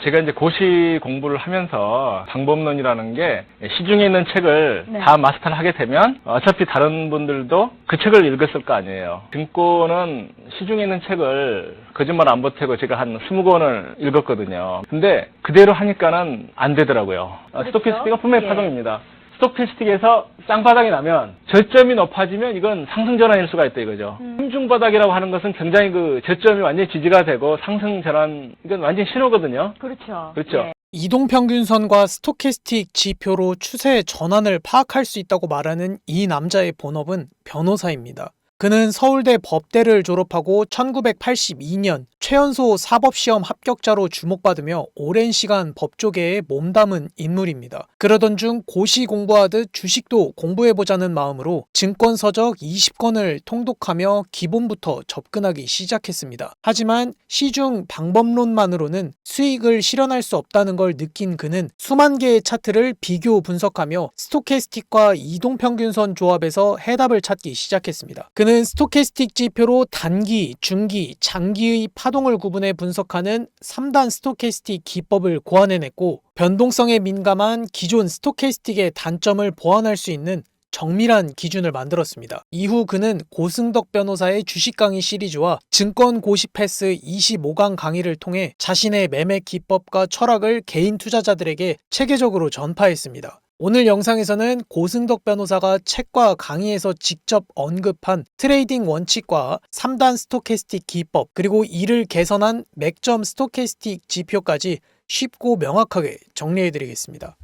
제가 이제 고시 공부를 하면서 방법론이라는 게 시중에 있는 책을 네. 다 마스터를 하게 되면 어차피 다른 분들도 그 책을 읽었을 거 아니에요. 증권은 시중에 있는 책을 거짓말 안 보태고 제가 한 20권을 읽었거든요. 근데 그대로 하니까는 안 되더라고요. 그렇죠? 스토캐스틱은 분명히 예. 파동입니다. 스토캐스틱에서 쌍바닥이 나면 저점이 높아지면 이건 상승 전환일 수가 있다 이거죠. 삼중바닥이라고 하는 것은 굉장히 그 저점이 완전히 지지가 되고 상승 전환, 이건 완전히 신호거든요. 그렇죠. 그렇죠. 예. 이동평균선과 스토캐스틱 지표로 추세 전환을 파악할 수 있다고 말하는 이 남자의 본업은 변호사입니다. 그는 서울대 법대를 졸업하고 1982년 최연소 사법시험 합격자로 주목받으며 오랜 시간 법조계에 몸담은 인물입니다. 그러던 중 고시 공부하듯 주식도 공부해보자는 마음으로 증권 서적 20권을 통독하며 기본부터 접근하기 시작했습니다. 하지만 시중 방법론만으로는 수익을 실현할 수 없다는 걸 느낀 그는 수만 개의 차트를 비교 분석하며 스토캐스틱과 이동평균선 조합에서 해답을 찾기 시작했습니다. 그는 스토캐스틱 지표로 단기, 중기, 장기의 파동을 구분해 분석하는 3단 스토캐스틱 기법을 고안해냈고 변동성에 민감한 기존 스토캐스틱의 단점을 보완할 수 있는 정밀한 기준을 만들었습니다. 이후 그는 고승덕 변호사의 주식 강의 시리즈와 증권 고시 패스 25강 강의를 통해 자신의 매매 기법과 철학을 개인 투자자들에게 체계적으로 전파했습니다. 오늘 영상에서는 고승덕 변호사가 책과 강의에서 직접 언급한 트레이딩 원칙과 3단 스토캐스틱 기법, 그리고 이를 개선한 맥점 스토캐스틱 지표까지 쉽고 명확하게 정리해드리겠습니다.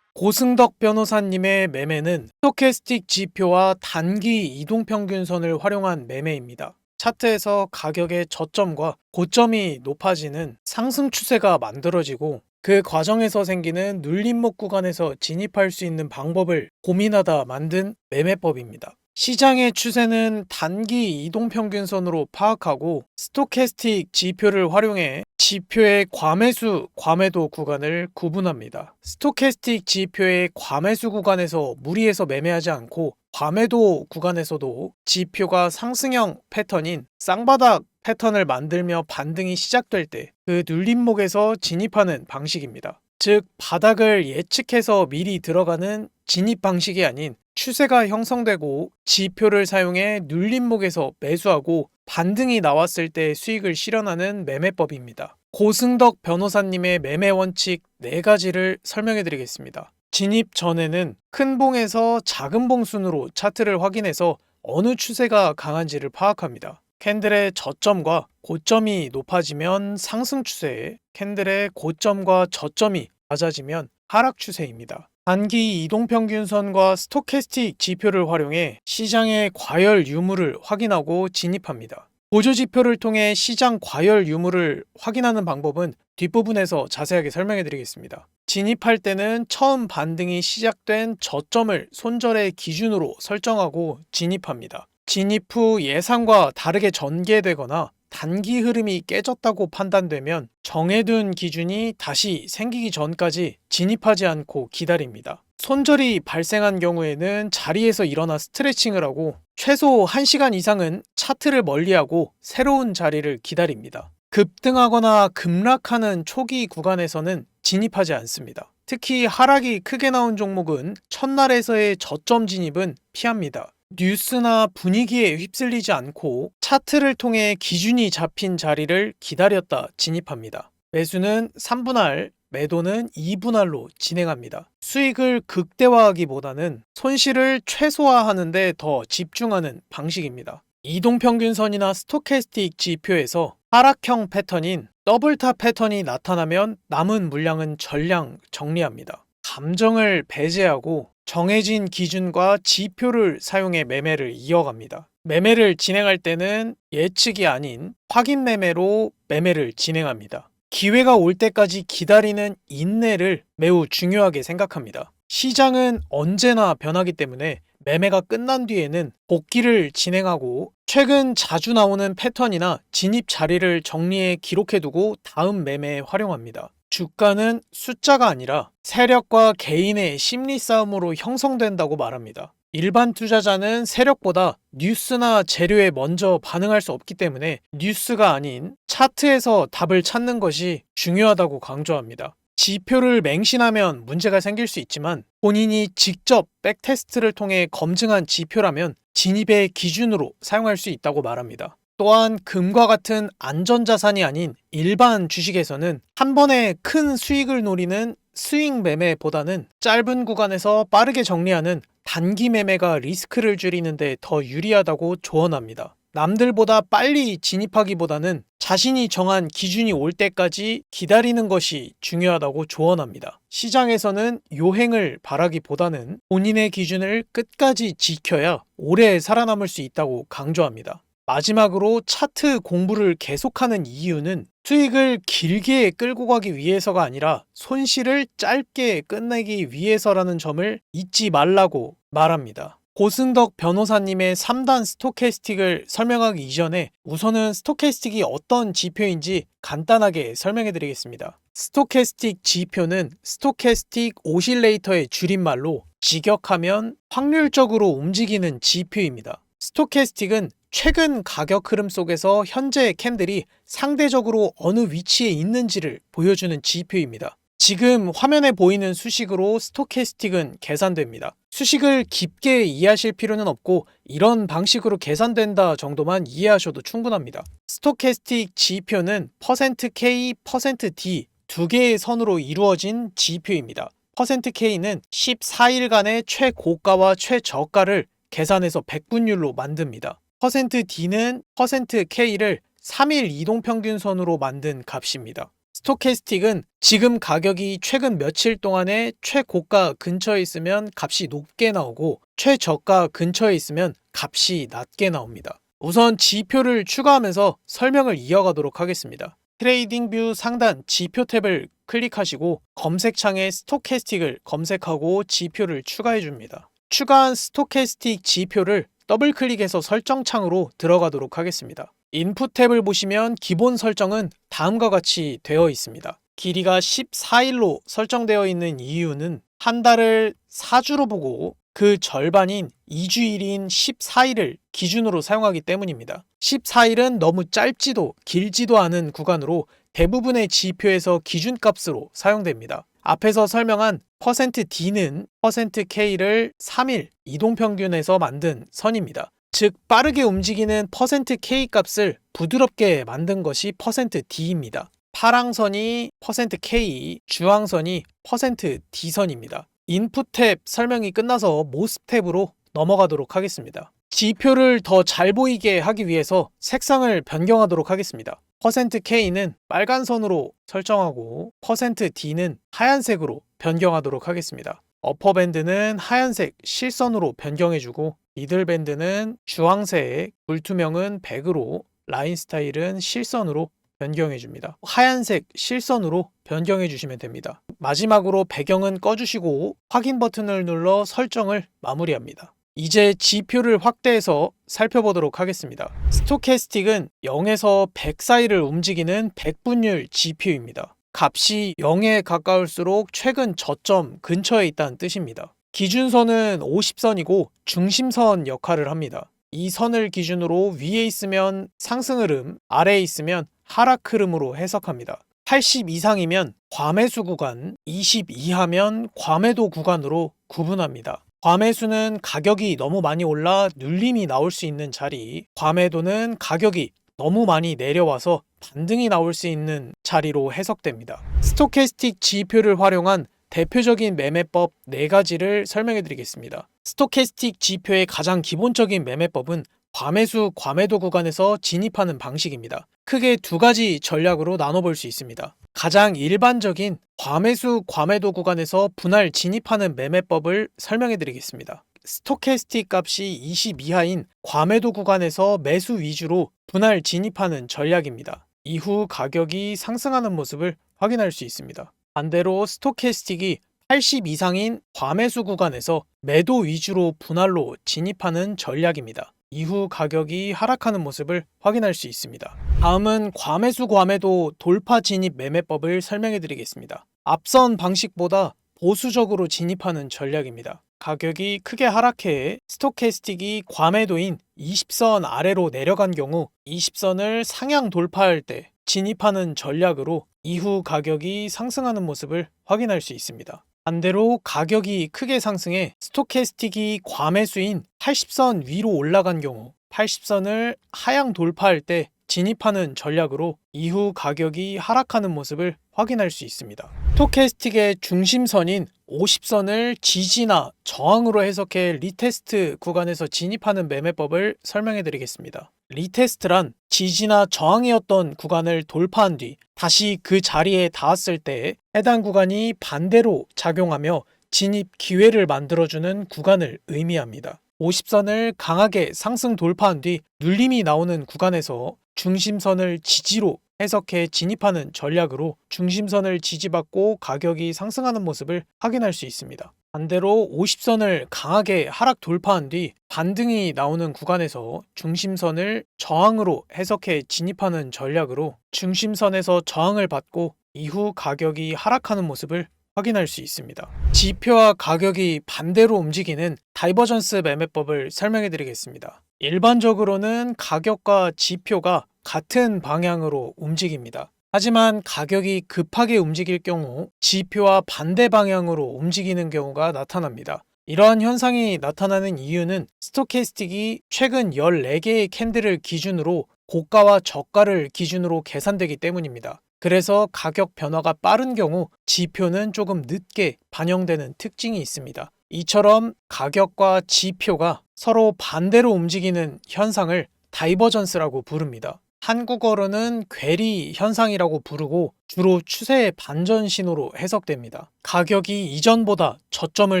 고승덕 변호사님의 매매는 스토캐스틱 지표와 단기 이동평균선을 활용한 매매입니다. 차트에서 가격의 저점과 고점이 높아지는 상승 추세가 만들어지고 그 과정에서 생기는 눌림목 구간에서 진입할 수 있는 방법을 고민하다 만든 매매법입니다. 시장의 추세는 단기 이동평균선으로 파악하고 스토캐스틱 지표를 활용해 지표의 과매수, 과매도 구간을 구분합니다. 스토캐스틱 지표의 과매수 구간에서 무리해서 매매하지 않고 과매도 구간에서도 지표가 상승형 패턴인 쌍바닥 패턴을 만들며 반등이 시작될 때 그 눌림목에서 진입하는 방식입니다. 즉 바닥을 예측해서 미리 들어가는 진입 방식이 아닌 추세가 형성되고 지표를 사용해 눌림목에서 매수하고 반등이 나왔을 때 수익을 실현하는 매매법입니다. 고승덕 변호사님의 매매 원칙 4가지를 설명해 드리겠습니다. 진입 전에는 큰 봉에서 작은 봉 순으로 차트를 확인해서 어느 추세가 강한지를 파악합니다. 캔들의 저점과 고점이 높아지면 상승 추세에 캔들의 고점과 저점이 낮아지면 하락 추세입니다. 단기 이동평균선과 스토캐스틱 지표를 활용해 시장의 과열 유무를 확인하고 진입합니다. 보조지표를 통해 시장 과열 유무를 확인하는 방법은 뒷부분에서 자세하게 설명해 드리겠습니다. 진입할 때는 처음 반등이 시작된 저점을 손절의 기준으로 설정하고 진입합니다. 진입 후 예상과 다르게 전개되거나 단기 흐름이 깨졌다고 판단되면 정해둔 기준이 다시 생기기 전까지 진입하지 않고 기다립니다. 손절이 발생한 경우에는 자리에서 일어나 스트레칭을 하고 최소 1시간 이상은 차트를 멀리하고 새로운 자리를 기다립니다. 급등하거나 급락하는 초기 구간에서는 진입하지 않습니다. 특히 하락이 크게 나온 종목은 첫날에서의 저점 진입은 피합니다. 뉴스나 분위기에 휩쓸리지 않고 차트를 통해 기준이 잡힌 자리를 기다렸다 진입합니다. 매수는 3분할, 매도는 2분할로 진행합니다. 수익을 극대화하기보다는 손실을 최소화하는 데 더 집중하는 방식입니다. 이동평균선이나 스토캐스틱 지표에서 하락형 패턴인 더블탑 패턴이 나타나면 남은 물량은 전량 정리합니다. 감정을 배제하고 정해진 기준과 지표를 사용해 매매를 이어갑니다. 매매를 진행할 때는 예측이 아닌 확인 매매로 매매를 진행합니다. 기회가 올 때까지 기다리는 인내를 매우 중요하게 생각합니다. 시장은 언제나 변하기 때문에 매매가 끝난 뒤에는 복귀를 진행하고 최근 자주 나오는 패턴이나 진입 자리를 정리해 기록해두고 다음 매매에 활용합니다. 주가는 숫자가 아니라 세력과 개인의 심리 싸움으로 형성된다고 말합니다. 일반 투자자는 세력보다 뉴스나 재료에 먼저 반응할 수 없기 때문에 뉴스가 아닌 차트에서 답을 찾는 것이 중요하다고 강조합니다. 지표를 맹신하면 문제가 생길 수 있지만 본인이 직접 백테스트를 통해 검증한 지표라면 진입의 기준으로 사용할 수 있다고 말합니다. 또한 금과 같은 안전자산이 아닌 일반 주식에서는 한 번에 큰 수익을 노리는 스윙 매매보다는 짧은 구간에서 빠르게 정리하는 단기 매매가 리스크를 줄이는데 더 유리하다고 조언합니다. 남들보다 빨리 진입하기보다는 자신이 정한 기준이 올 때까지 기다리는 것이 중요하다고 조언합니다. 시장에서는 요행을 바라기보다는 본인의 기준을 끝까지 지켜야 오래 살아남을 수 있다고 강조합니다. 마지막으로 차트 공부를 계속하는 이유는 수익을 길게 끌고 가기 위해서가 아니라 손실을 짧게 끝내기 위해서라는 점을 잊지 말라고 말합니다. 고승덕 변호사님의 3단 스토캐스틱을 설명하기 이전에 우선은 스토캐스틱이 어떤 지표인지 간단하게 설명해 드리겠습니다. 스토캐스틱 지표는 스토캐스틱 오실레이터의 줄임말로 직역하면 확률적으로 움직이는 지표입니다. 스토캐스틱은 최근 가격 흐름 속에서 현재 캔들이 상대적으로 어느 위치에 있는지를 보여주는 지표입니다. 지금 화면에 보이는 수식으로 스토캐스틱은 계산됩니다. 수식을 깊게 이해하실 필요는 없고 이런 방식으로 계산된다 정도만 이해하셔도 충분합니다. 스토캐스틱 지표는 %K, %D 두 개의 선으로 이루어진 지표입니다. %K는 14일간의 최고가와 최저가를 계산해서 백분율로 만듭니다. %D는 %K를 3일 이동평균선으로 만든 값입니다. 스토캐스틱은 지금 가격이 최근 며칠 동안의 최고가 근처에 있으면 값이 높게 나오고 최저가 근처에 있으면 값이 낮게 나옵니다. 우선 지표를 추가하면서 설명을 이어가도록 하겠습니다. 트레이딩뷰 상단 지표 탭을 클릭하시고 검색창에 스토캐스틱을 검색하고 지표를 추가해 줍니다. 추가한 스토캐스틱 지표를 더블 클릭해서 설정창으로 들어가도록 하겠습니다. 인풋 탭을 보시면 기본 설정은 다음과 같이 되어 있습니다. 길이가 14일로 설정되어 있는 이유는 한 달을 4주로 보고 그 절반인 2주일인 14일을 기준으로 사용하기 때문입니다. 14일은 너무 짧지도 길지도 않은 구간으로 대부분의 지표에서 기준값으로 사용됩니다. 앞에서 설명한 %D는 %K를 3일 이동평균에서 만든 선입니다. 즉 빠르게 움직이는 %K 값을 부드럽게 만든 것이 %D입니다. 파랑선이 %K, 주황선이 %D선입니다. 인풋 탭 설명이 끝나서 모습 탭으로 넘어가도록 하겠습니다. 지표를 더 잘 보이게 하기 위해서 색상을 변경하도록 하겠습니다. %K는 빨간 선으로 설정하고 %D는 하얀색으로 변경하도록 하겠습니다. 어퍼밴드는 하얀색 실선으로 변경해주고 미들밴드는 주황색, 불투명은 백으로, 라인 스타일은 실선으로 변경해줍니다. 하얀색 실선으로 변경해주시면 됩니다. 마지막으로 배경은 꺼주시고 확인 버튼을 눌러 설정을 마무리합니다. 이제 지표를 확대해서 살펴보도록 하겠습니다. 스토캐스틱은 0에서 100 사이를 움직이는 백분율 지표입니다. 값이 0에 가까울수록 최근 저점 근처에 있다는 뜻입니다. 기준선은 50선이고 중심선 역할을 합니다. 이 선을 기준으로 위에 있으면 상승 흐름, 아래에 있으면 하락 흐름으로 해석합니다. 80 이상이면 과매수 구간, 20 이하면 과매도 구간으로 구분합니다. 과매수는 가격이 너무 많이 올라 눌림이 나올 수 있는 자리, 과매도는 가격이 너무 많이 내려와서 반등이 나올 수 있는 자리로 해석됩니다. 스토캐스틱 지표를 활용한 대표적인 매매법 4가지를 설명해 드리겠습니다. 스토캐스틱 지표의 가장 기본적인 매매법은 과매수, 과매도 구간에서 진입하는 방식입니다. 크게 2가지 전략으로 나눠볼 수 있습니다. 가장 일반적인 과매수, 과매도 구간에서 분할 진입하는 매매법을 설명해 드리겠습니다. 스토캐스틱 값이 20 이하인 과매도 구간에서 매수 위주로 분할 진입하는 전략입니다. 이후 가격이 상승하는 모습을 확인할 수 있습니다. 반대로 스토캐스틱이 80 이상인 과매수 구간에서 매도 위주로 분할로 진입하는 전략입니다. 이후 가격이 하락하는 모습을 확인할 수 있습니다. 다음은 과매수 과매도 돌파 진입 매매법을 설명해 드리겠습니다. 앞선 방식보다 보수적으로 진입하는 전략입니다. 가격이 크게 하락해 스토캐스틱이 과매도인 20선 아래로 내려간 경우 20선을 상향 돌파할 때 진입하는 전략으로 이후 가격이 상승하는 모습을 확인할 수 있습니다. 반대로 가격이 크게 상승해 스토캐스틱이 과매수인 80선 위로 올라간 경우 80선을 하향 돌파할 때 진입하는 전략으로 이후 가격이 하락하는 모습을 확인할 수 있습니다. 스토캐스틱의 중심선인 50선을 지지나 저항으로 해석해 리테스트 구간에서 진입하는 매매법을 설명해 드리겠습니다. 리테스트란 지지나 저항이었던 구간을 돌파한 뒤 다시 그 자리에 닿았을 때 해당 구간이 반대로 작용하며 진입 기회를 만들어주는 구간을 의미합니다. 50선을 강하게 상승 돌파한 뒤 눌림이 나오는 구간에서 중심선을 지지로 해석해 진입하는 전략으로 중심선을 지지받고 가격이 상승하는 모습을 확인할 수 있습니다. 반대로 50선을 강하게 하락 돌파한 뒤 반등이 나오는 구간에서 중심선을 저항으로 해석해 진입하는 전략으로 중심선에서 저항을 받고 이후 가격이 하락하는 모습을 확인할 수 있습니다. 지표와 가격이 반대로 움직이는 다이버전스 매매법을 설명해 드리겠습니다. 일반적으로는 가격과 지표가 같은 방향으로 움직입니다. 하지만 가격이 급하게 움직일 경우 지표와 반대 방향으로 움직이는 경우가 나타납니다. 이러한 현상이 나타나는 이유는 스토캐스틱이 최근 14개의 캔들을 기준으로 고가와 저가를 기준으로 계산되기 때문입니다. 그래서 가격 변화가 빠른 경우 지표는 조금 늦게 반영되는 특징이 있습니다. 이처럼 가격과 지표가 서로 반대로 움직이는 현상을 다이버전스라고 부릅니다. 한국어로는 괴리 현상이라고 부르고 주로 추세의 반전 신호로 해석됩니다. 가격이 이전보다 저점을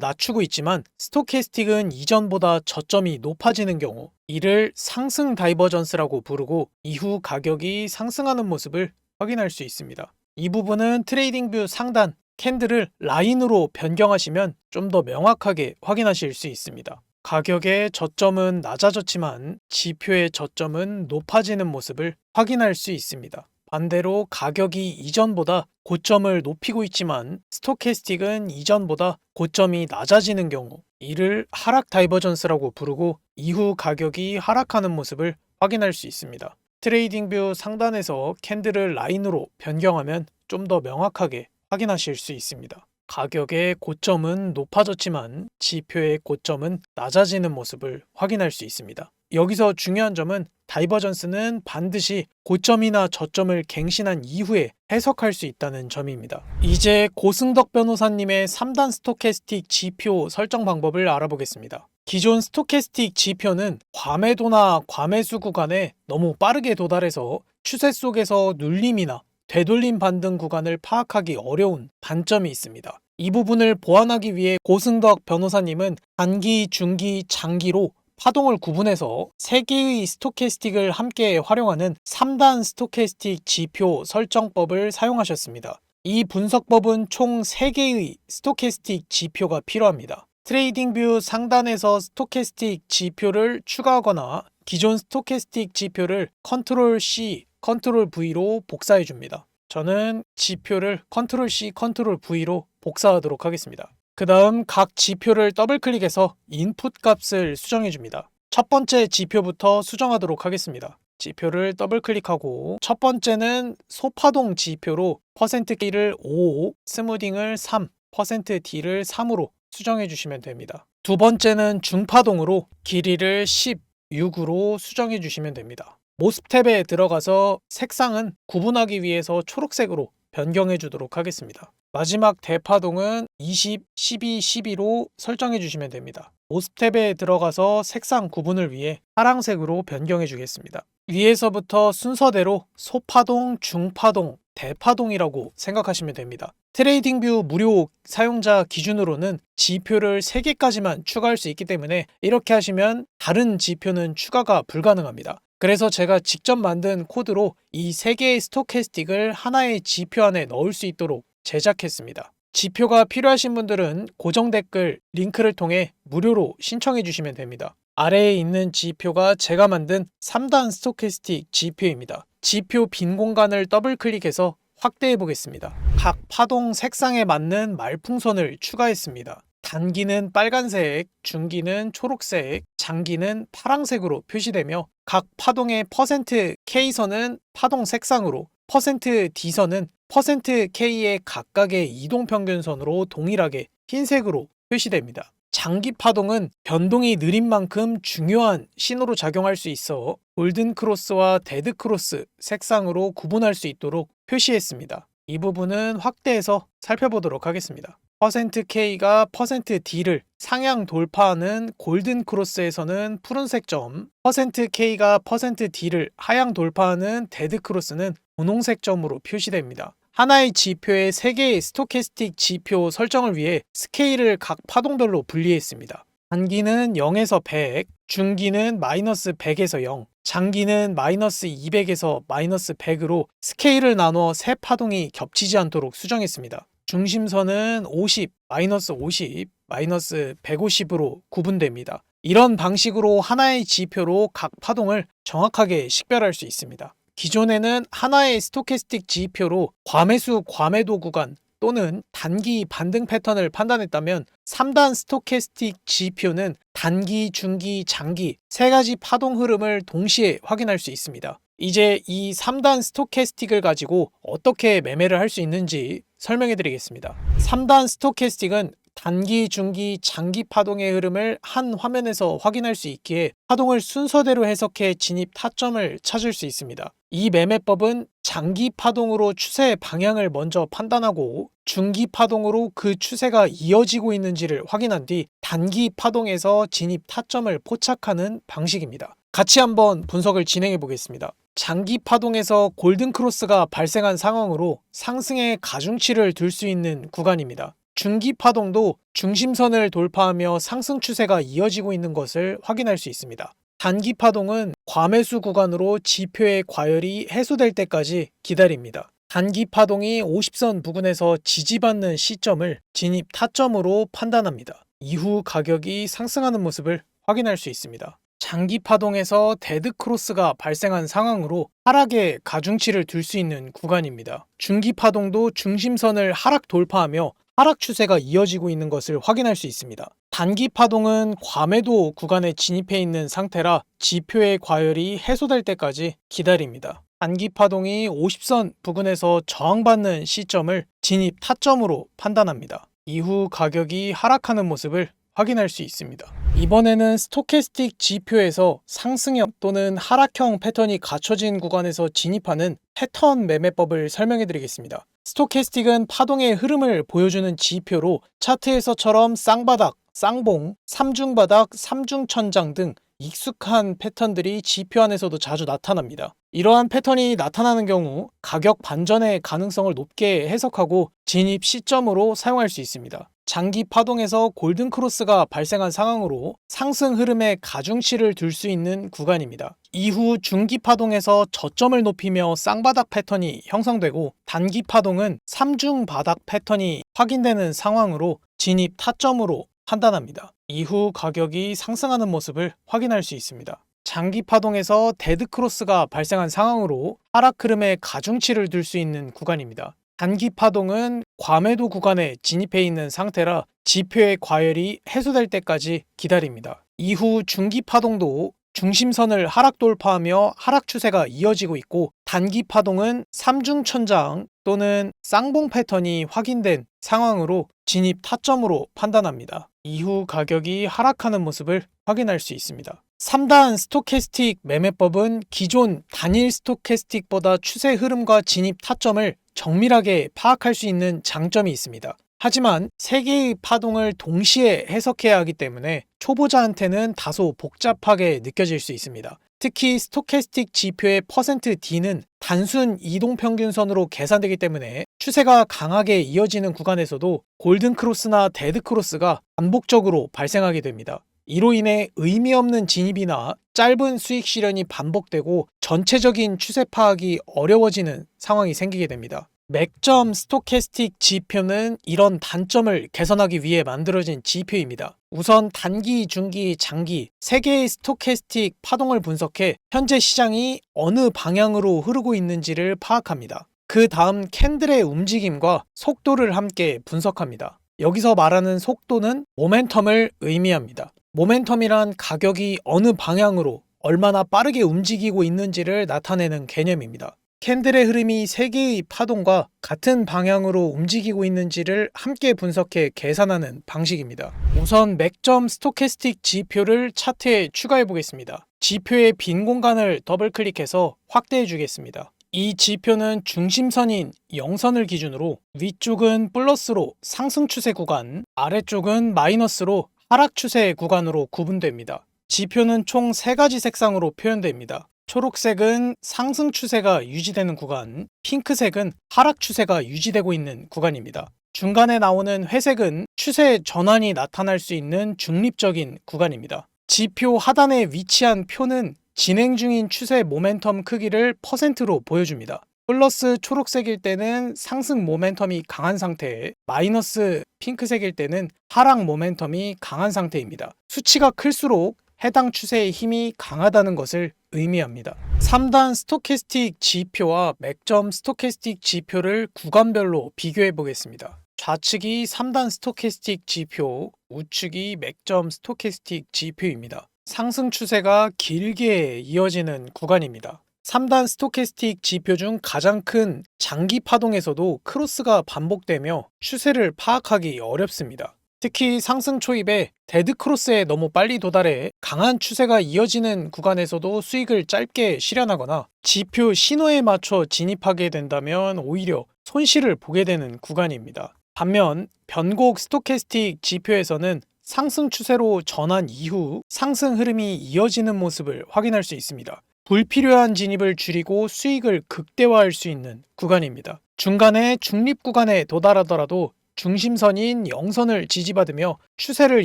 낮추고 있지만 스토캐스틱은 이전보다 저점이 높아지는 경우 이를 상승 다이버전스라고 부르고 이후 가격이 상승하는 모습을 확인할 수 있습니다. 이 부분은 트레이딩뷰 상단 캔들을 라인으로 변경하시면 좀 더 명확하게 확인하실 수 있습니다. 가격의 저점은 낮아졌지만 지표의 저점은 높아지는 모습을 확인할 수 있습니다. 반대로 가격이 이전보다 고점을 높이고 있지만 스토캐스틱은 이전보다 고점이 낮아지는 경우 이를 하락 다이버전스라고 부르고 이후 가격이 하락하는 모습을 확인할 수 있습니다. 트레이딩뷰 상단에서 캔들을 라인으로 변경하면 좀 더 명확하게 확인하실 수 있습니다. 가격의 고점은 높아졌지만 지표의 고점은 낮아지는 모습을 확인할 수 있습니다. 여기서 중요한 점은 다이버전스는 반드시 고점이나 저점을 갱신한 이후에 해석할 수 있다는 점입니다. 이제 고승덕 변호사님의 3단 스토캐스틱 지표 설정 방법을 알아보겠습니다. 기존 스토캐스틱 지표는 과매도나 과매수 구간에 너무 빠르게 도달해서 추세 속에서 눌림이나 되돌림 반등 구간을 파악하기 어려운 단점이 있습니다. 이 부분을 보완하기 위해 고승덕 변호사님은 단기, 중기, 장기로 파동을 구분해서 3개의 스토캐스틱을 함께 활용하는 3단 스토캐스틱 지표 설정법을 사용하셨습니다. 이 분석법은 총 3개의 스토캐스틱 지표가 필요합니다. 트레이딩뷰 상단에서 스토캐스틱 지표를 추가하거나 기존 스토캐스틱 지표를 컨트롤 C, 컨트롤 V로 복사해 줍니다. 저는 지표를 컨트롤 C, 컨트롤 V로 복사하도록 하겠습니다. 그 다음 각 지표를 더블 클릭해서 인풋 값을 수정해 줍니다. 첫 번째 지표부터 수정하도록 하겠습니다. 지표를 더블 클릭하고 첫 번째는 소파동 지표로 %K를 5, 스무딩을 3, %D를 3으로 수정해 주시면 됩니다. 두 번째는 중파동으로 길이를 10, 6으로 수정해 주시면 됩니다. 모습 탭에 들어가서 색상은 구분하기 위해서 초록색으로 변경해 주도록 하겠습니다. 마지막 대파동은 20, 12, 12로 설정해 주시면 됩니다. 모습 탭에 들어가서 색상 구분을 위해 파란색으로 변경해 주겠습니다. 위에서부터 순서대로 소파동, 중파동, 대파동이라고 생각하시면 됩니다. 트레이딩뷰 무료 사용자 기준으로는 지표를 3개까지만 추가할 수 있기 때문에 이렇게 하시면 다른 지표는 추가가 불가능합니다. 그래서 제가 직접 만든 코드로 이 3개의 스토캐스틱을 하나의 지표 안에 넣을 수 있도록 제작했습니다. 지표가 필요하신 분들은 고정 댓글 링크를 통해 무료로 신청해 주시면 됩니다. 아래에 있는 지표가 제가 만든 3단 스토캐스틱 지표입니다. 지표 빈 공간을 더블 클릭해서 확대해 보겠습니다. 각 파동 색상에 맞는 말풍선을 추가했습니다. 단기는 빨간색, 중기는 초록색, 장기는 파랑색으로 표시되며 각 파동의 %K선은 파동 색상으로 %D선은 %K의 각각의 이동평균선으로 동일하게 흰색으로 표시됩니다. 장기 파동은 변동이 느린 만큼 중요한 신호로 작용할 수 있어 골든크로스와 데드크로스 색상으로 구분할 수 있도록 표시했습니다. 이 부분은 확대해서 살펴보도록 하겠습니다. %K가 %D를 상향 돌파하는 골든크로스에서는 푸른색 점, %K가 %D를 하향 돌파하는 데드크로스는 분홍색 점으로 표시됩니다. 하나의 지표의 3개의 스토캐스틱 지표 설정을 위해 스케일을 각 파동별로 분리했습니다. 단기는 0에서 100, 중기는 마이너스 100에서 0, 장기는 마이너스 200에서 마이너스 100으로 스케일을 나누어 세 파동이 겹치지 않도록 수정했습니다. 중심선은 50, 마이너스 50, 마이너스 150으로 구분됩니다. 이런 방식으로 하나의 지표로 각 파동을 정확하게 식별할 수 있습니다. 기존에는 하나의 스토캐스틱 지표로 과매수 과매도 구간 또는 단기 반등 패턴을 판단했다면 3단 스토캐스틱 지표는 단기, 중기, 장기 세 가지 파동 흐름을 동시에 확인할 수 있습니다. 이제 이 3단 스토캐스틱을 가지고 어떻게 매매를 할 수 있는지 설명해 드리겠습니다. 3단 스토캐스틱은 단기, 중기, 장기 파동의 흐름을 한 화면에서 확인할 수 있기에 파동을 순서대로 해석해 진입 타점을 찾을 수 있습니다. 이 매매법은 장기 파동으로 추세의 방향을 먼저 판단하고 중기 파동으로 그 추세가 이어지고 있는지를 확인한 뒤 단기 파동에서 진입 타점을 포착하는 방식입니다. 같이 한번 분석을 진행해 보겠습니다. 장기 파동에서 골든크로스가 발생한 상황으로 상승의 가중치를 둘 수 있는 구간입니다. 중기 파동도 중심선을 돌파하며 상승 추세가 이어지고 있는 것을 확인할 수 있습니다. 단기 파동은 과매수 구간으로 지표의 과열이 해소될 때까지 기다립니다. 단기 파동이 50선 부근에서 지지받는 시점을 진입 타점으로 판단합니다. 이후 가격이 상승하는 모습을 확인할 수 있습니다. 장기 파동에서 데드크로스가 발생한 상황으로 하락의 가중치를 둘 수 있는 구간입니다. 중기 파동도 중심선을 하락 돌파하며 하락 추세가 이어지고 있는 것을 확인할 수 있습니다. 단기 파동은 과매도 구간에 진입해 있는 상태라 지표의 과열이 해소될 때까지 기다립니다. 단기 파동이 50선 부근에서 저항받는 시점을 진입 타점으로 판단합니다. 이후 가격이 하락하는 모습을 확인할 수 있습니다. 이번에는 스토캐스틱 지표에서 상승형 또는 하락형 패턴이 갖춰진 구간에서 진입하는 패턴 매매법을 설명해 드리겠습니다. 스토캐스틱은 파동의 흐름을 보여주는 지표로 차트에서처럼 쌍바닥, 쌍봉, 삼중바닥, 삼중천장 등 익숙한 패턴들이 지표 안에서도 자주 나타납니다. 이러한 패턴이 나타나는 경우 가격 반전의 가능성을 높게 해석하고 진입 시점으로 사용할 수 있습니다. 장기 파동에서 골든크로스가 발생한 상황으로 상승 흐름에 가중치를 둘 수 있는 구간입니다. 이후 중기 파동에서 저점을 높이며 쌍바닥 패턴이 형성되고 단기 파동은 삼중바닥 패턴이 확인되는 상황으로 진입 타점으로 판단합니다. 이후 가격이 상승하는 모습을 확인할 수 있습니다. 장기 파동에서 데드크로스가 발생한 상황으로 하락 흐름에 가중치를 둘 수 있는 구간입니다. 단기 파동은 과매도 구간에 진입해 있는 상태라 지표의 과열이 해소될 때까지 기다립니다. 이후 중기 파동도 중심선을 하락 돌파하며 하락 추세가 이어지고 있고 단기 파동은 삼중천장 또는 쌍봉 패턴이 확인된 상황으로 진입 타점으로 판단합니다. 이후 가격이 하락하는 모습을 확인할 수 있습니다. 3단 스토캐스틱 매매법은 기존 단일 스토캐스틱보다 추세 흐름과 진입 타점을 정밀하게 파악할 수 있는 장점이 있습니다. 하지만 3개의 파동을 동시에 해석해야 하기 때문에 초보자한테는 다소 복잡하게 느껴질 수 있습니다. 특히 스토캐스틱 지표의 %D는 단순 이동평균선으로 계산되기 때문에 추세가 강하게 이어지는 구간에서도 골든크로스나 데드크로스가 반복적으로 발생하게 됩니다. 이로 인해 의미 없는 진입이나 짧은 수익 실현이 반복되고 전체적인 추세 파악이 어려워지는 상황이 생기게 됩니다. 맥점 스토캐스틱 지표는 이런 단점을 개선하기 위해 만들어진 지표입니다. 우선 단기, 중기, 장기 3개의 스토캐스틱 파동을 분석해 현재 시장이 어느 방향으로 흐르고 있는지를 파악합니다. 그 다음 캔들의 움직임과 속도를 함께 분석합니다. 여기서 말하는 속도는 모멘텀을 의미합니다. 모멘텀이란 가격이 어느 방향으로 얼마나 빠르게 움직이고 있는지를 나타내는 개념입니다. 캔들의 흐름이 3개의 파동과 같은 방향으로 움직이고 있는지를 함께 분석해 계산하는 방식입니다. 우선 맥점 스토캐스틱 지표를 차트에 추가해 보겠습니다. 지표의 빈 공간을 더블 클릭해서 확대해 주겠습니다. 이 지표는 중심선인 0선을 기준으로 위쪽은 플러스로 상승 추세 구간, 아래쪽은 마이너스로 하락 추세 구간으로 구분됩니다. 지표는 총 3가지 색상으로 표현됩니다. 초록색은 상승 추세가 유지되는 구간, 핑크색은 하락 추세가 유지되고 있는 구간입니다. 중간에 나오는 회색은 추세 전환이 나타날 수 있는 중립적인 구간입니다. 지표 하단에 위치한 표는 진행 중인 추세 모멘텀 크기를 퍼센트로 보여줍니다. 플러스 초록색일 때는 상승 모멘텀이 강한 상태에, 마이너스 핑크색일 때는 하락 모멘텀이 강한 상태입니다. 수치가 클수록 해당 추세의 힘이 강하다는 것을 의미합니다. 3단 스토캐스틱 지표와 맥점 스토캐스틱 지표를 구간별로 비교해 보겠습니다. 좌측이 3단 스토캐스틱 지표, 우측이 맥점 스토캐스틱 지표입니다. 상승 추세가 길게 이어지는 구간입니다. 3단 스토캐스틱 지표 중 가장 큰 장기 파동에서도 크로스가 반복되며 추세를 파악하기 어렵습니다. 특히 상승 초입에 데드 크로스에 너무 빨리 도달해 강한 추세가 이어지는 구간에서도 수익을 짧게 실현하거나 지표 신호에 맞춰 진입하게 된다면 오히려 손실을 보게 되는 구간입니다. 반면 변곡 스토캐스틱 지표에서는 상승 추세로 전환 이후 상승 흐름이 이어지는 모습을 확인할 수 있습니다. 불필요한 진입을 줄이고 수익을 극대화할 수 있는 구간입니다. 중간에 중립 구간에 도달하더라도 중심선인 0선을 지지받으며 추세를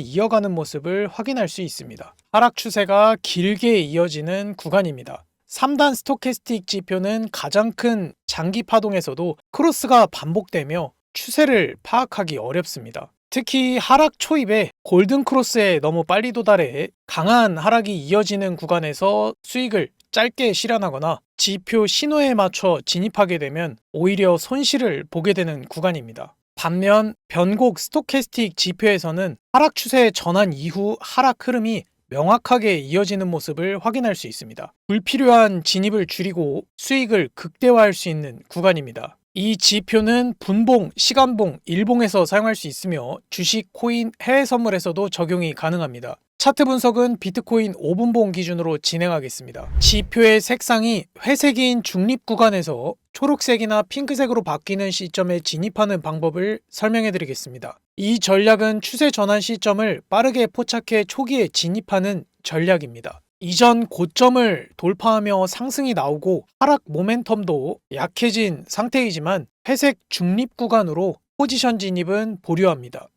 이어가는 모습을 확인할 수 있습니다. 하락 추세가 길게 이어지는 구간입니다. 3단 스토캐스틱 지표는 가장 큰 장기 파동에서도 크로스가 반복되며 추세를 파악하기 어렵습니다. 특히 하락 초입에 골든 크로스에 너무 빨리 도달해 강한 하락이 이어지는 구간에서 수익을 짧게 실현하거나 지표 신호에 맞춰 진입하게 되면 오히려 손실을 보게 되는 구간입니다. 반면 변곡 스토캐스틱 지표에서는 하락 추세 전환 이후 하락 흐름이 명확하게 이어지는 모습을 확인할 수 있습니다. 불필요한 진입을 줄이고 수익을 극대화할 수 있는 구간입니다. 이 지표는 분봉, 시간봉, 일봉에서 사용할 수 있으며 주식, 코인, 해외 선물에서도 적용이 가능합니다. 차트 분석은 비트코인 5분봉 기준으로 진행하겠습니다. 지표의 색상이 회색인 중립 구간에서 초록색이나 핑크색으로 바뀌는 시점에 진입하는 방법을 설명해 드리겠습니다. 이 전략은 추세 전환 시점을 빠르게 포착해 초기에 진입하는 전략입니다. 이전 고점을 돌파하며 상승이 나오고 하락 모멘텀도 약해진 상태이지만 회색 중립 구간으로 포지션 진입은 보류합니다.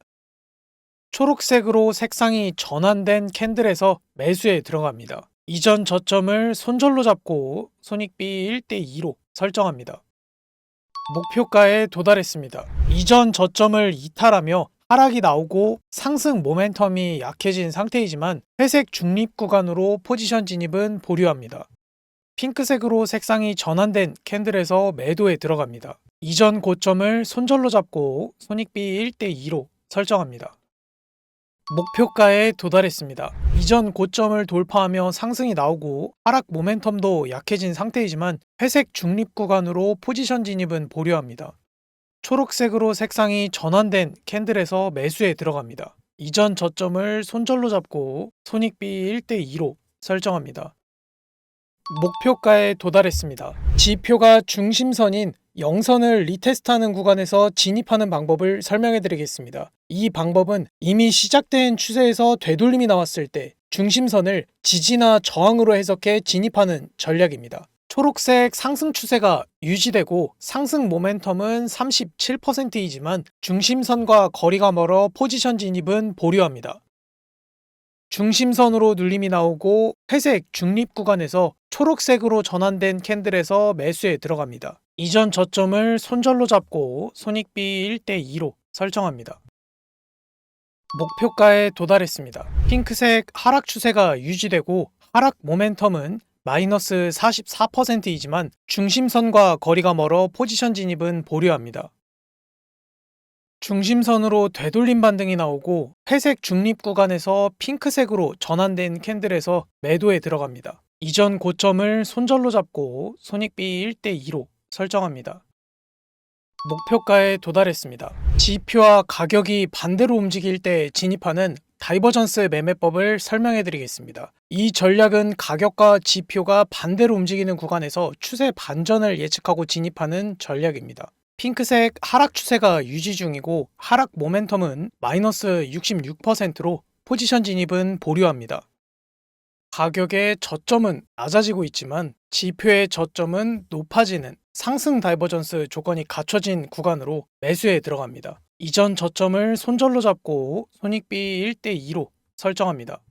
초록색으로 색상이 전환된 캔들에서 매수에 들어갑니다. 이전 저점을 손절로 잡고 손익비 1대2로 설정합니다. 목표가에 도달했습니다. 이전 저점을 이탈하며 하락이 나오고 상승 모멘텀이 약해진 상태이지만 회색 중립 구간으로 포지션 진입은 보류합니다. 핑크색으로 색상이 전환된 캔들에서 매도에 들어갑니다. 이전 고점을 손절로 잡고 손익비 1대2로 설정합니다. 목표가에 도달했습니다. 이전 고점을 돌파하며 상승이 나오고 하락 모멘텀도 약해진 상태이지만 회색 중립 구간으로 포지션 진입은 보류합니다. 초록색으로 색상이 전환된 캔들에서 매수에 들어갑니다. 이전 저점을 손절로 잡고 손익비 1대2로 설정합니다. 목표가에 도달했습니다. 지표가 중심선인 0선을 리테스트하는 구간에서 진입하는 방법을 설명해 드리겠습니다. 이 방법은 이미 시작된 추세에서 되돌림이 나왔을 때 중심선을 지지나 저항으로 해석해 진입하는 전략입니다. 초록색 상승 추세가 유지되고 상승 모멘텀은 37%이지만 중심선과 거리가 멀어 포지션 진입은 보류합니다. 중심선으로 눌림이 나오고 회색 중립 구간에서 초록색으로 전환된 캔들에서 매수에 들어갑니다. 이전 저점을 손절로 잡고 손익비 1대2로 설정합니다. 목표가에 도달했습니다. 핑크색 하락 추세가 유지되고 하락 모멘텀은 마이너스 44%이지만 중심선과 거리가 멀어 포지션 진입은 보류합니다. 중심선으로 되돌림 반등이 나오고 회색 중립 구간에서 핑크색으로 전환된 캔들에서 매도에 들어갑니다. 이전 고점을 손절로 잡고 손익비 1대2로 설정합니다. 목표가에 도달했습니다. 지표와 가격이 반대로 움직일 때 진입하는 다이버전스 매매법을 설명해 드리겠습니다. 이 전략은 가격과 지표가 반대로 움직이는 구간에서 추세 반전을 예측하고 진입하는 전략입니다. 핑크색 하락 추세가 유지 중이고 하락 모멘텀은 마이너스 66%로 포지션 진입은 보류합니다. 가격의 저점은 낮아지고 있지만 지표의 저점은 높아지는 상승 다이버전스 조건이 갖춰진 구간으로 매수에 들어갑니다. 이전 저점을 손절로 잡고 손익비 1대2로 설정합니다.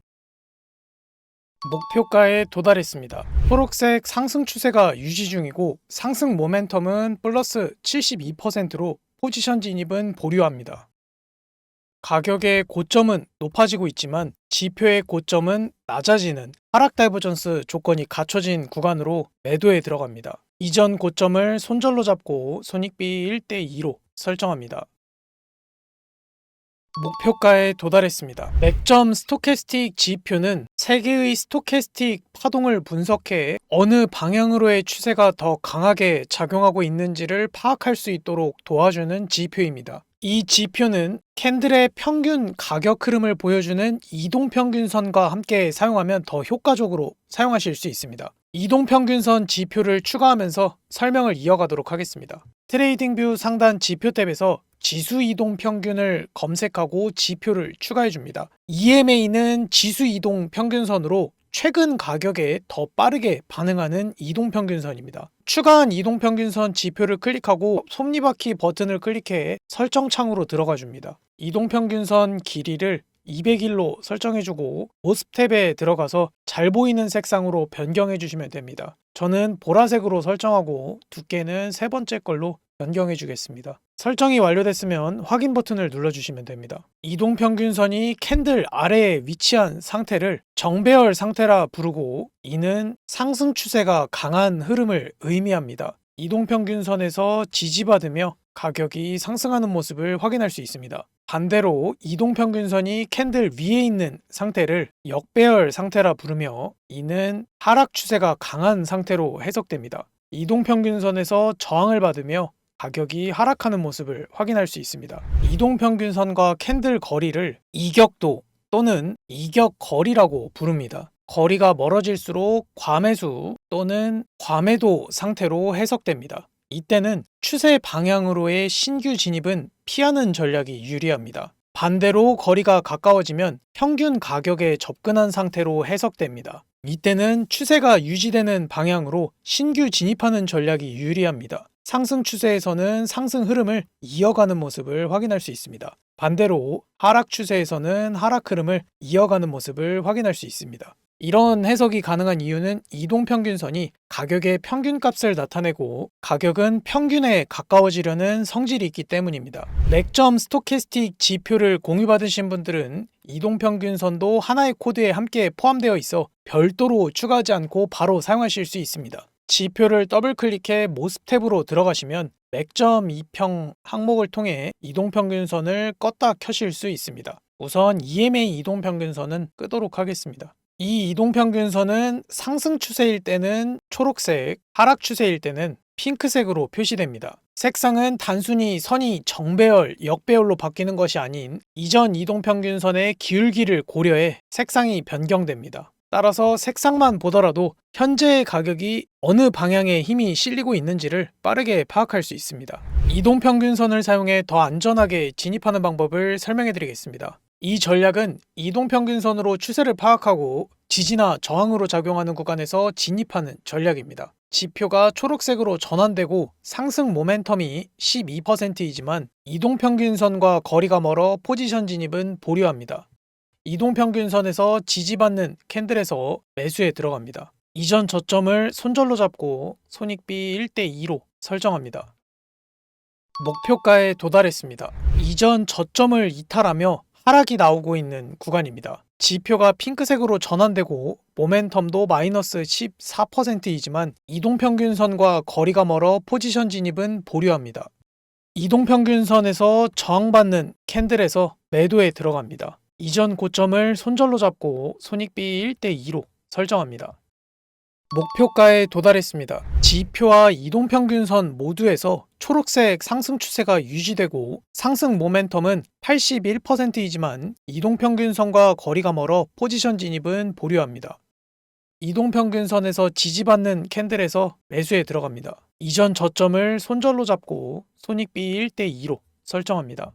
목표가에 도달했습니다. 초록색 상승 추세가 유지 중이고 상승 모멘텀은 플러스 72%로 포지션 진입은 보류합니다. 가격의 고점은 높아지고 있지만 지표의 고점은 낮아지는 하락 다이버전스 조건이 갖춰진 구간으로 매도에 들어갑니다. 이전 고점을 손절로 잡고 손익비 1대2로 설정합니다. 목표가에 도달했습니다. 맥점 스토캐스틱 지표는 세계의 스토캐스틱 파동을 분석해 어느 방향으로의 추세가 더 강하게 작용하고 있는지를 파악할 수 있도록 도와주는 지표입니다. 이 지표는 캔들의 평균 가격 흐름을 보여주는 이동평균선과 함께 사용하면 더 효과적으로 사용하실 수 있습니다. 이동평균선 지표를 추가하면서 설명을 이어가도록 하겠습니다. 트레이딩뷰 상단 지표 탭에서 지수 이동 평균을 검색하고 지표를 추가해 줍니다. EMA는 지수 이동 평균선으로 최근 가격에 더 빠르게 반응하는 이동 평균선입니다. 추가한 이동 평균선 지표를 클릭하고 섭리바퀴 버튼을 클릭해 설정 창으로 들어가 줍니다. 이동 평균선 길이를 200일로 설정해주고 모습 탭에 들어가서 잘 보이는 색상으로 변경해 주시면 됩니다. 저는 보라색으로 설정하고 두께는 세 번째 걸로 변경해 주겠습니다. 설정이 완료됐으면 확인 버튼을 눌러주시면 됩니다. 이동평균선이 캔들 아래에 위치한 상태를 정배열 상태라 부르고 이는 상승 추세가 강한 흐름을 의미합니다. 이동평균선에서 지지받으며 가격이 상승하는 모습을 확인할 수 있습니다. 반대로 이동평균선이 캔들 위에 있는 상태를 역배열 상태라 부르며 이는 하락 추세가 강한 상태로 해석됩니다. 이동평균선에서 저항을 받으며 가격이 하락하는 모습을 확인할 수 있습니다. 이동평균선과 캔들 거리를 이격도 또는 이격거리라고 부릅니다. 거리가 멀어질수록 과매수 또는 과매도 상태로 해석됩니다. 이때는 추세 방향으로의 신규 진입은 피하는 전략이 유리합니다. 반대로 거리가 가까워지면 평균 가격에 접근한 상태로 해석됩니다. 이때는 추세가 유지되는 방향으로 신규 진입하는 전략이 유리합니다. 상승 추세에서는 상승 흐름을 이어가는 모습을 확인할 수 있습니다. 반대로 하락 추세에서는 하락 흐름을 이어가는 모습을 확인할 수 있습니다. 이런 해석이 가능한 이유는 이동평균선이 가격의 평균값을 나타내고 가격은 평균에 가까워지려는 성질이 있기 때문입니다. 맥점 스토캐스틱 지표를 공유받으신 분들은 이동평균선도 하나의 코드에 함께 포함되어 있어 별도로 추가하지 않고 바로 사용하실 수 있습니다. 지표를 더블클릭해 모습 탭으로 들어가시면 맥점 2평 항목을 통해 이동평균선을 껐다 켜실 수 있습니다. 우선 EMA 이동평균선은 끄도록 하겠습니다. 이 이동평균선은 상승 추세일 때는 초록색, 하락 추세일 때는 핑크색으로 표시됩니다. 색상은 단순히 선이 정배열, 역배열로 바뀌는 것이 아닌 이전 이동평균선의 기울기를 고려해 색상이 변경됩니다. 따라서 색상만 보더라도 현재의 가격이 어느 방향에 힘이 실리고 있는지를 빠르게 파악할 수 있습니다. 이동평균선을 사용해 더 안전하게 진입하는 방법을 설명해 드리겠습니다. 이 전략은 이동평균선으로 추세를 파악하고 지지나 저항으로 작용하는 구간에서 진입하는 전략입니다. 지표가 초록색으로 전환되고 상승 모멘텀이 12%이지만 이동평균선과 거리가 멀어 포지션 진입은 보류합니다. 이동평균선에서 지지받는 캔들에서 매수에 들어갑니다. 이전 저점을 손절로 잡고 손익비 1대2로 설정합니다. 목표가에 도달했습니다. 이전 저점을 이탈하며 하락이 나오고 있는 구간입니다. 지표가 핑크색으로 전환되고 모멘텀도 마이너스 14%이지만 이동평균선과 거리가 멀어 포지션 진입은 보류합니다. 이동평균선에서 저항받는 캔들에서 매도에 들어갑니다. 이전 고점을 손절로 잡고 손익비 1대2로 설정합니다. 목표가에 도달했습니다. 지표와 이동평균선 모두에서 초록색 상승 추세가 유지되고 상승 모멘텀은 81%이지만 이동평균선과 거리가 멀어 포지션 진입은 보류합니다. 이동평균선에서 지지받는 캔들에서 매수에 들어갑니다. 이전 저점을 손절로 잡고 손익비 1대2로 설정합니다.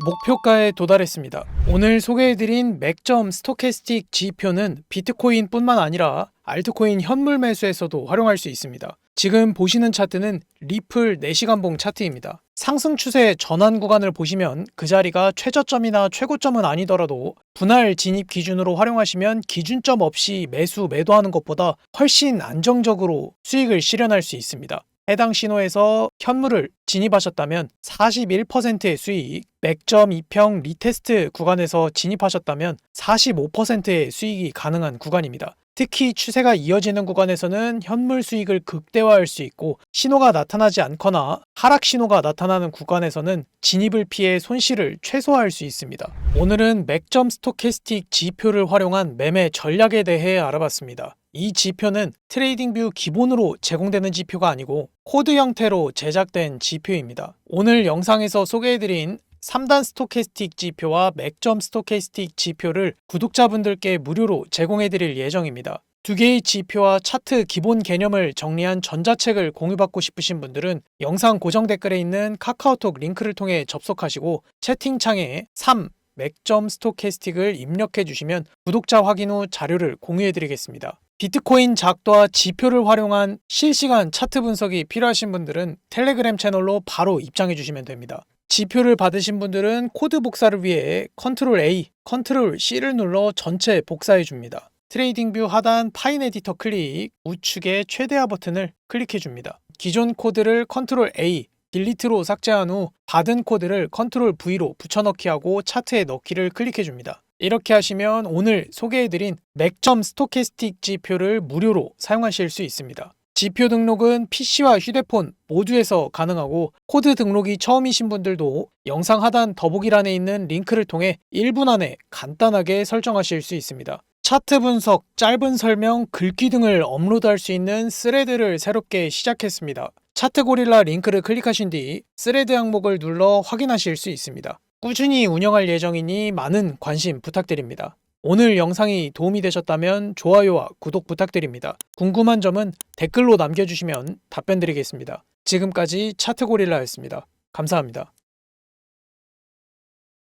목표가에 도달했습니다. 오늘 소개해드린 맥점 스토캐스틱 지표는 비트코인뿐만 아니라 알트코인 현물 매수에서도 활용할 수 있습니다. 지금 보시는 차트는 리플 4시간봉 차트입니다. 상승 추세 전환 구간을 보시면 그 자리가 최저점이나 최고점은 아니더라도 분할 진입 기준으로 활용하시면 기준점 없이 매도하는 것보다 훨씬 안정적으로 수익을 실현할 수 있습니다. 해당 신호에서 현물을 진입하셨다면 41%의 수익, 맥점 2평 리테스트 구간에서 진입하셨다면 45%의 수익이 가능한 구간입니다. 특히 추세가 이어지는 구간에서는 현물 수익을 극대화할 수 있고 신호가 나타나지 않거나 하락 신호가 나타나는 구간에서는 진입을 피해 손실을 최소화할 수 있습니다. 오늘은 맥점 스토캐스틱 지표를 활용한 매매 전략에 대해 알아봤습니다. 이 지표는 트레이딩뷰 기본으로 제공되는 지표가 아니고 코드 형태로 제작된 지표입니다. 오늘 영상에서 소개해드린 3단 스토캐스틱 지표와 맥점 스토캐스틱 지표를 구독자분들께 무료로 제공해드릴 예정입니다. 두 개의 지표와 차트 기본 개념을 정리한 전자책을 공유받고 싶으신 분들은 영상 고정 댓글에 있는 카카오톡 링크를 통해 접속하시고 채팅창에 3 맥점 스토캐스틱을 입력해 주시면 구독자 확인 후 자료를 공유해 드리겠습니다. 비트코인 작도와 지표를 활용한 실시간 차트 분석이 필요하신 분들은 텔레그램 채널로 바로 입장해 주시면 됩니다. 지표를 받으신 분들은 코드 복사를 위해 Ctrl A, Ctrl C를 눌러 전체 복사해 줍니다. 트레이딩뷰 하단 파인 에디터 클릭, 우측의 최대화 버튼을 클릭해 줍니다. 기존 코드를 Ctrl A, 딜리트로 삭제한 후 받은 코드를 Ctrl V로 붙여넣기 하고 차트에 넣기를 클릭해 줍니다. 이렇게 하시면 오늘 소개해드린 맥점 스토캐스틱 지표를 무료로 사용하실 수 있습니다. 지표 등록은 PC와 휴대폰 모두에서 가능하고 코드 등록이 처음이신 분들도 영상 하단 더보기란에 있는 링크를 통해 1분 안에 간단하게 설정하실 수 있습니다. 차트 분석, 짧은 설명, 글귀 등을 업로드할 수 있는 스레드를 새롭게 시작했습니다. 차트 고릴라 링크를 클릭하신 뒤 스레드 항목을 눌러 확인하실 수 있습니다. 꾸준히 운영할 예정이니 많은 관심 부탁드립니다. 오늘 영상이 도움이 되셨다면 좋아요와 구독 부탁드립니다. 궁금한 점은 댓글로 남겨주시면 답변 드리겠습니다. 지금까지 차트고릴라였습니다. 감사합니다.